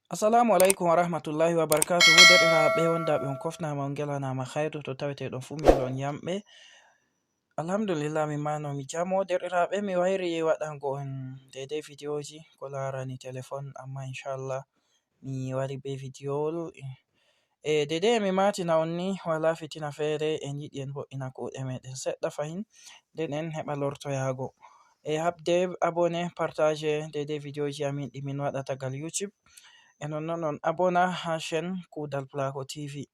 Assalamu alaikum wa rahmatullahi wa barakatuhu. Derɗiraaɓe wondaɓe on kofnama on gelanama khairu to taweteɗon fu milon yamɓe. Alhamdulillah min ma nomi jamo. Derɗiraaɓe mi wairi waɗango on daidai videoji ko larani telephone, amma inshallah mi wari be videowol daidai mi matina on ni wala fitina fere en yiɗi en vo'ina kuɗe meɗen seɗɗa fahin nden en heɓa lortoyago. Habde abone partage daidai videoji amin ɗi min waɗata gal YouTube. E nonnon on abona ha chaine Kuudal Plako TV.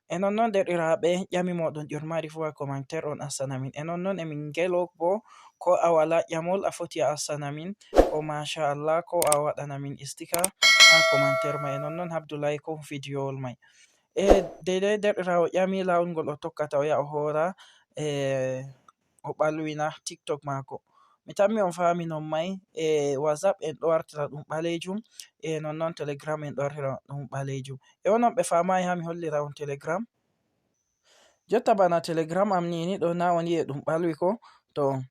E nonnon derɗiraaɓe ƴami moɗon ƴurmari fu ha commentaire on assana min. E nonnon emin ngelo bo ko a wala ƴamol a foti a assana min, ko masha Allah ko a waɗana min istika ha commentaire mai. E nonnon habdu like videowol mai. Daidai derɗiraawo ƴami lawol ngol o tokkata o yaha o hora o ɓalwina TikTok mako. Mi tammi on fami non mai WhatsApp en ɗo wartira ɗum ɓalejum, nonnon Telegram en ɗo wartira ɗum ɓalejum. Onon ɓe famai ha mi hollira on Telegram. Jotta bana Telegram am nini ɗo na on yi'e ɗum ɓalwi ko, to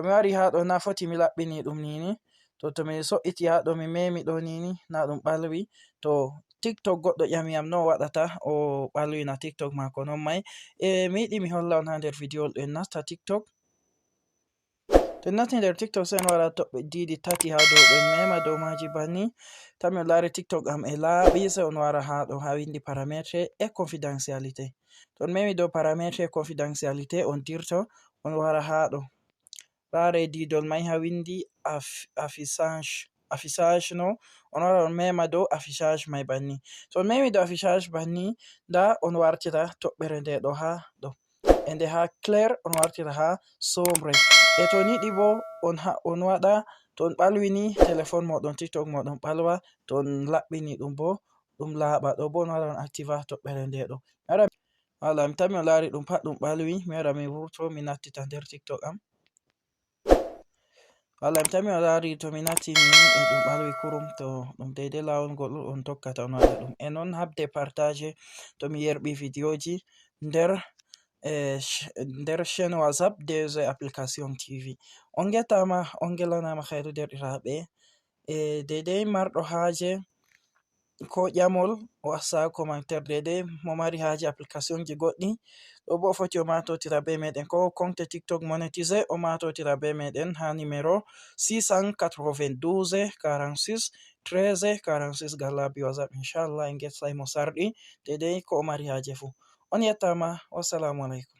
mi wari ha ɗo na foti mi laɓɓini ɗum nini, to mi so'iti ha ɗo mi memi ɗo nini na ɗum ɓalwi. To TikTok goɗɗo ƴami am no o waɗata o ɓalwina TikTok mako non mai. Mi yiɗi mi holla on ha nder videowol en nasta TikTok. To en nasti nder TikTok sai en wara toɓɓe didi tati ha dow ɗo en mema dow maji banni. Tammi on lari TikTok am e laaɓi sai on wara ha ɗo ha windi parametre et confidentialité. To on memi dow parametre et confidentialité on dirto on wara ha ɗo lare didol mai ha windi affichage no, on wara on mema dow affichage mai banni. To on memi dow affichage banni nda on wartira toɓɓere nde ɗo ha ɗo, e nde ha clair on wartira ha sombre. E to on yiɗi bo on waɗa to on ɓalwini telephone moɗon TikTok moɗon ɓalwa, to on laɓɓini ɗum bo ɗum laaɓa. Ɗo bo on wara on activa toɓɓere nde ɗo. Wala mi tammi on lari ɗum pat ɗum ɓalwi, mi wara mi vurto mi nattita nder TikTok am. Wala mi tammi on lari to mi natti ni ɗum ɓalwi kurum, to ɗum daidai lawol ngol on tokkata on waɗa ɗum. E non habde partage to mi yerɓi videoji nder chaine WhatsApp DZ application TV. On getama on gelanama khairu derɗiraaɓe. Daidai marɗo haje ko ƴamol o wasa commentaire daidai mo mari haje application ji goɗɗi ɗo bo foti o matotira be meɗen, ko compte TikTok monétisé o matotira be meɗen ha numéro 692 46 13 46 gal labi WhatsApp. Inshallah en getsai mo sarɗi daidai ko o mari haje fu. On yettama, wassalamu alaikum.